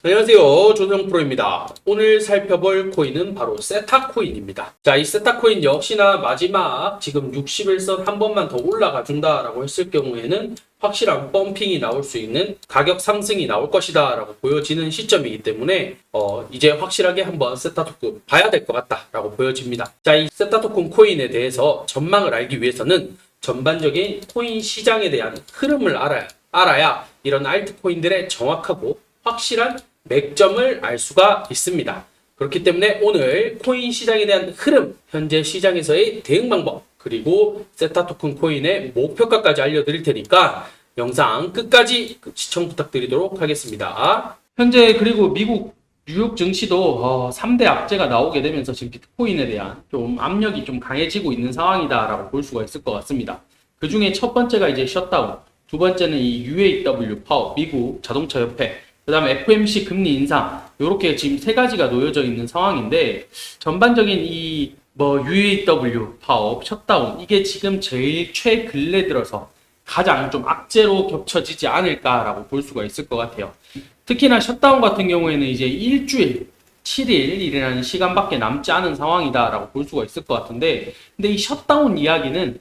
안녕하세요. 조정프로입니다. 오늘 살펴볼 코인은 바로 세타 코인입니다. 자, 이 세타 코인 역시나 마지막 지금 60일선 한 번만 더 올라가 준다라고 했을 경우에는 확실한 펌핑이 나올 수 있는 가격 상승이 나올 것이다 라고 보여지는 시점이기 때문에 이제 확실하게 한번 세타 토큰 봐야 될 것 같다라고 보여집니다. 자, 이 세타 토큰 코인에 대해서 전망을 알기 위해서는 전반적인 코인 시장에 대한 흐름을 알아야 이런 알트코인들의 정확하고 확실한 맥점을 알 수가 있습니다. 그렇기 때문에 오늘 코인 시장에 대한 흐름, 현재 시장에서의 대응 방법, 그리고 세타 토큰 코인의 목표가까지 알려드릴 테니까 영상 끝까지 시청 부탁드리도록 하겠습니다. 현재 그리고 미국 뉴욕 증시도 3대 악재가 나오게 되면서 지금 비트코인에 대한 좀 압력이 좀 강해지고 있는 상황이다라고 볼 수가 있을 것 같습니다. 그 중에 첫 번째가 이제 셧다운, 두 번째는 이 UAW 파업, 미국 자동차 협회, 그 다음에 FOMC 금리 인상, 이렇게 지금 세 가지가 놓여져 있는 상황인데, 전반적인 이 UAW 파업, 셧다운, 이게 지금 제일 최근래 들어서 가장 좀 악재로 겹쳐지지 않을까라고 볼 수가 있을 것 같아요. 특히나 셧다운 같은 경우에는 이제 일주일, 7일이라는 시간밖에 남지 않은 상황이다라고 볼 수가 있을 것 같은데, 근데 이 셧다운 이야기는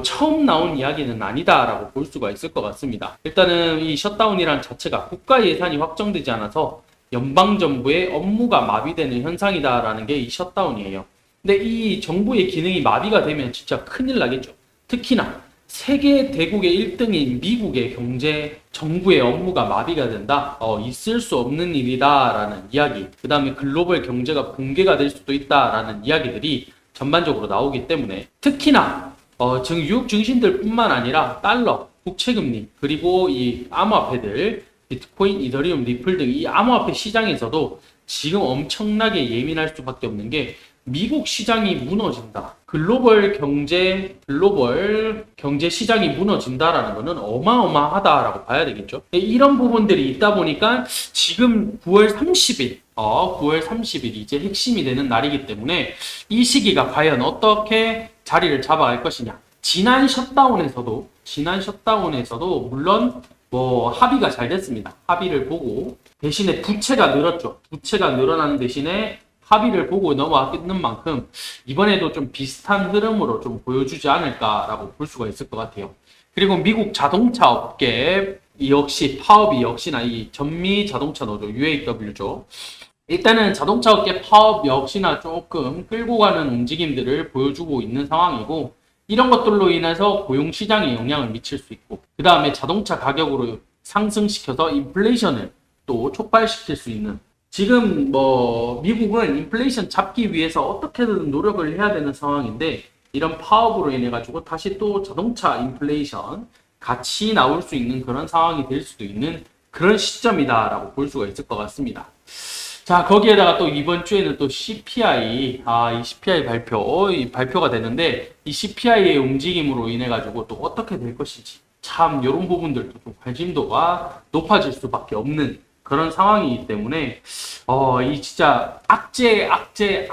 처음 나온 이야기는 아니다라고 볼 수가 있을 것 같습니다. 일단은 이 셧다운이란 자체가 국가 예산이 확정되지 않아서 연방정부의 업무가 마비되는 현상이다라는 게 이 셧다운이에요. 근데 이 정부의 기능이 마비가 되면 진짜 큰일 나겠죠. 특히나 세계 대국의 1등인 미국의 경제, 정부의 업무가 마비가 된다? 있을 수 없는 일이다라는 이야기, 그 다음에 글로벌 경제가 붕괴가 될 수도 있다라는 이야기들이 전반적으로 나오기 때문에, 특히나 뉴욕 증시들 뿐만 아니라 달러, 국채금리, 그리고 이 암호화폐들, 비트코인, 이더리움, 리플 등 이 암호화폐 시장에서도 지금 엄청나게 예민할 수밖에 없는 게 미국 시장이 무너진다. 글로벌 경제 시장이 무너진다라는 것은 어마어마하다라고 봐야 되겠죠. 이런 부분들이 있다 보니까 지금 9월 30일 이제 핵심이 되는 날이기 때문에 이 시기가 과연 어떻게 자리를 잡아갈 것이냐. 지난 셧다운에서도 물론 합의가 잘 됐습니다. 합의를 보고 대신에 부채가 늘었죠. 부채가 늘어나는 대신에 합의를 보고 넘어왔는 만큼 이번에도 좀 비슷한 흐름으로 좀 보여주지 않을까라고 볼 수가 있을 것 같아요. 그리고 미국 자동차 업계 역시 파업이 역시나 이 전미 자동차 노조 UAW죠. 일단은 자동차 업계 파업 역시나 조금 끌고 가는 움직임들을 보여주고 있는 상황이고, 이런 것들로 인해서 고용 시장에 영향을 미칠 수 있고, 그 다음에 자동차 가격으로 상승시켜서 인플레이션을 또 촉발시킬 수 있는, 지금 미국은 인플레이션 잡기 위해서 어떻게든 노력을 해야 되는 상황인데, 이런 파업으로 인해 가지고 다시 또 자동차 인플레이션 같이 나올 수 있는 그런 상황이 될 수도 있는 그런 시점이다라고 볼 수가 있을 것 같습니다. 자, 거기에다가 또 이번 주에는 또 CPI, 이 CPI 발표가 되는데, 이 CPI의 움직임으로 인해 가지고 또 어떻게 될 것인지, 참 이런 부분들도 좀 관심도가 높아질 수밖에 없는 그런 상황이기 때문에 이 진짜 악재까지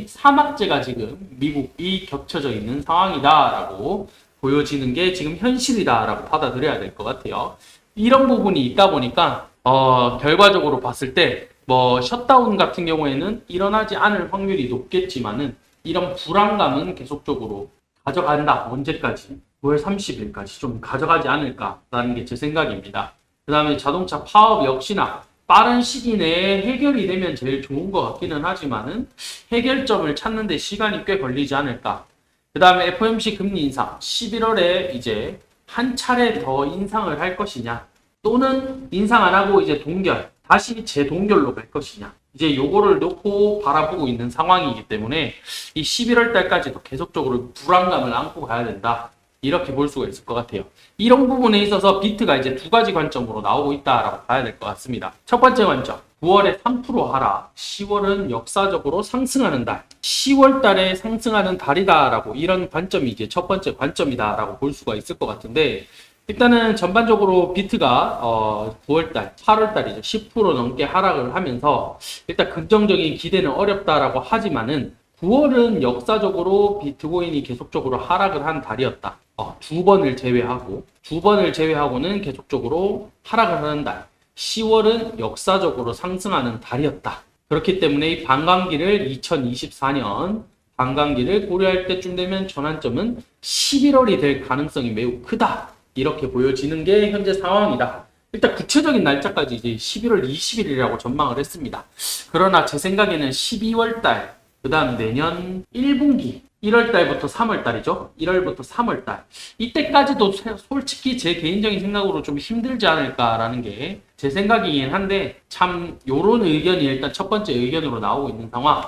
3악재가 지금 미국이 겹쳐져 있는 상황이다라고 보여지는 게 지금 현실이다라고 받아들여야 될 것 같아요. 이런 부분이 있다 보니까 결과적으로 봤을 때 셧다운 같은 경우에는 일어나지 않을 확률이 높겠지만은, 이런 불안감은 계속적으로 가져간다. 언제까지? 9월 30일까지 좀 가져가지 않을까라는 게 제 생각입니다. 그 다음에 자동차 파업 역시나 빠른 시기 내에 해결이 되면 제일 좋은 것 같기는 하지만은 해결점을 찾는 데 시간이 꽤 걸리지 않을까. 그 다음에 FOMC 금리 인상 11월에 이제 한 차례 더 인상을 할 것이냐, 또는 인상 안 하고 이제 다시 재동결로 갈 것이냐, 이제 요거를 놓고 바라보고 있는 상황이기 때문에 이 11월 달까지도 계속적으로 불안감을 안고 가야 된다, 이렇게 볼 수가 있을 것 같아요. 이런 부분에 있어서 비트가 이제 두 가지 관점으로 나오고 있다라고 봐야 될 것 같습니다. 첫 번째 관점, 9월에 3% 하락, 10월은 역사적으로 상승하는 달, 10월 달에 상승하는 달이다라고, 이런 관점이 이제 첫 번째 관점이다라고 볼 수가 있을 것 같은데, 일단은 전반적으로 비트가 9월달, 8월달이죠. 10% 넘게 하락을 하면서 일단 긍정적인 기대는 어렵다라고 하지만은, 9월은 역사적으로 비트코인이 계속적으로 하락을 한 달이었다. 두 번을 제외하고는 계속적으로 하락을 하는 달. 10월은 역사적으로 상승하는 달이었다. 그렇기 때문에 이 반감기를 2024년 반감기를 고려할 때쯤 되면 전환점은 11월이 될 가능성이 매우 크다. 이렇게 보여지는 게 현재 상황이다. 일단 구체적인 날짜까지 이제 11월 20일이라고 전망을 했습니다. 그러나 제 생각에는 12월 달, 그 다음 내년 1분기, 1월 달부터 3월 달이죠. 1월부터 3월 달. 이때까지도 솔직히 제 개인적인 생각으로 좀 힘들지 않을까라는 게 제 생각이긴 한데, 참 요런 의견이 일단 첫 번째 의견으로 나오고 있는 상황.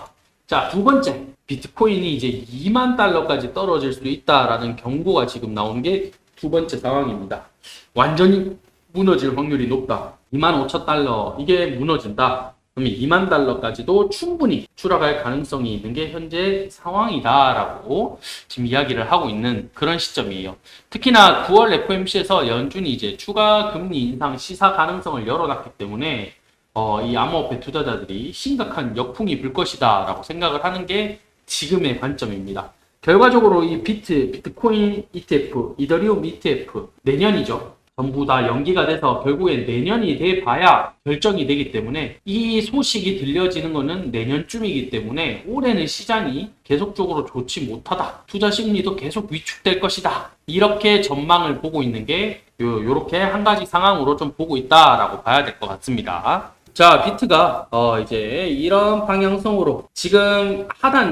자, 두 번째. 비트코인이 이제 2만 달러까지 떨어질 수도 있다라는 경고가 지금 나오는 게 두 번째 상황입니다. 완전히 무너질 확률이 높다. 25,000달러 이게 무너진다. 그러면 2만 달러까지도 충분히 추락할 가능성이 있는 게 현재 상황이다라고 지금 이야기를 하고 있는 그런 시점이에요. 특히나 9월 FOMC에서 연준이 이제 추가 금리 인상 시사 가능성을 열어놨기 때문에 이 암호화폐 투자자들이 심각한 역풍이 불 것이다라고 생각을 하는 게 지금의 관점입니다. 결과적으로 이 비트코인 ETF, 이더리움 ETF 내년이죠. 전부 다 연기가 돼서 결국엔 내년이 돼봐야 결정이 되기 때문에 이 소식이 들려지는 것은 내년쯤이기 때문에 올해는 시장이 계속적으로 좋지 못하다. 투자 심리도 계속 위축될 것이다. 이렇게 전망을 보고 있는 게 요렇게 한 가지 상황으로 좀 보고 있다라고 봐야 될 것 같습니다. 자, 비트가 이제 이런 방향성으로 지금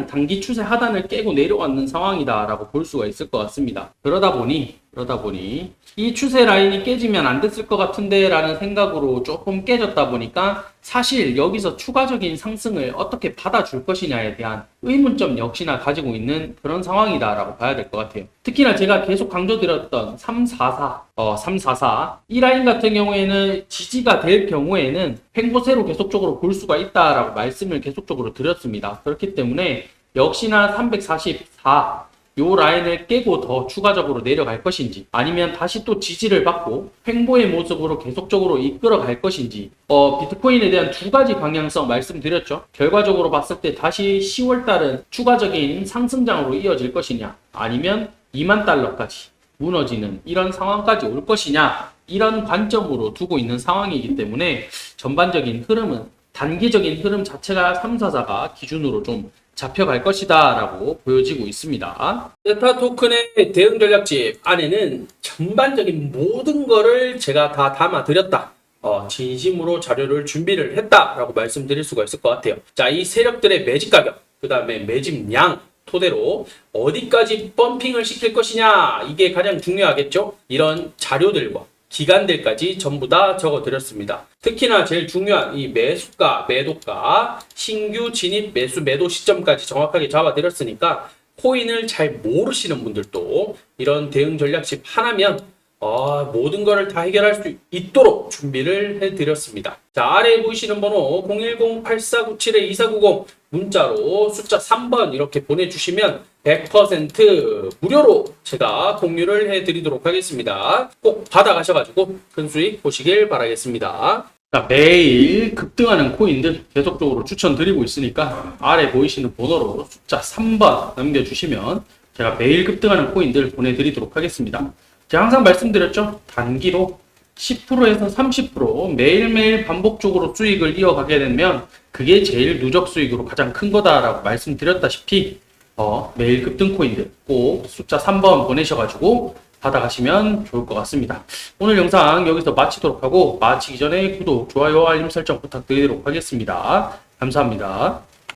단기 추세 하단을 깨고 내려왔는 상황이다라고 볼 수가 있을 것 같습니다. 그러다 보니 이 추세 라인이 깨지면 안 됐을 것 같은데 라는 생각으로 조금 깨졌다 보니까 사실 여기서 추가적인 상승을 어떻게 받아줄 것이냐에 대한 의문점 역시나 가지고 있는 그런 상황이다라고 봐야 될 것 같아요. 특히나 제가 계속 강조드렸던 344 이 라인 같은 경우에는 지지가 될 경우에는 횡보세로 계속적으로 볼 수가 있다라고 말씀을 계속적으로 드렸습니다. 그렇기 때문에 역시나 344 요 라인을 깨고 더 추가적으로 내려갈 것인지 아니면 다시 또 지지를 받고 횡보의 모습으로 계속적으로 이끌어 갈 것인지 비트코인에 대한 두 가지 방향성 말씀드렸죠. 결과적으로 봤을 때 다시 10월 달은 추가적인 상승장으로 이어질 것이냐 아니면 2만 달러까지 무너지는 이런 상황까지 올 것이냐 이런 관점으로 두고 있는 상황이기 때문에 전반적인 흐름은 단기적인 흐름 자체가 344가 기준으로 좀 잡혀갈 것이다 라고 보여지고 있습니다. 세타 토큰의 대응 전략집 안에는 전반적인 모든 거를 제가 다 담아 드렸다. 진심으로 자료를 준비를 했다라고 말씀드릴 수가 있을 것 같아요. 자, 이 세력들의 매집 가격, 그 다음에 매집량 토대로 어디까지 펌핑을 시킬 것이냐 이게 가장 중요하겠죠. 이런 자료들과 기간들까지 전부 다 적어드렸습니다. 특히나 제일 중요한 이 매수가, 매도가, 신규 진입, 매수, 매도 시점까지 정확하게 잡아드렸으니까 코인을 잘 모르시는 분들도 이런 대응 전략집 하나면 모든 거를 다 해결할 수 있도록 준비를 해드렸습니다. 자, 아래에 보이시는 번호 010-8497-2490 문자로 숫자 3번 이렇게 보내주시면 100% 무료로 제가 공유를 해드리도록 하겠습니다. 꼭 받아가셔가지고 큰 수익 보시길 바라겠습니다. 자, 매일 급등하는 코인들 계속적으로 추천드리고 있으니까 아래 보이시는 번호로 숫자 3번 남겨주시면 제가 매일 급등하는 코인들 보내드리도록 하겠습니다. 제가 항상 말씀드렸죠. 단기로 10%에서 30% 매일매일 반복적으로 수익을 이어가게 되면 그게 제일 누적 수익으로 가장 큰 거다라고 말씀드렸다시피 매일 급등 코인들 꼭 숫자 3번 보내셔가지고 받아가시면 좋을 것 같습니다. 오늘 영상 여기서 마치도록 하고 마치기 전에 구독, 좋아요, 알림 설정 부탁드리도록 하겠습니다. 감사합니다.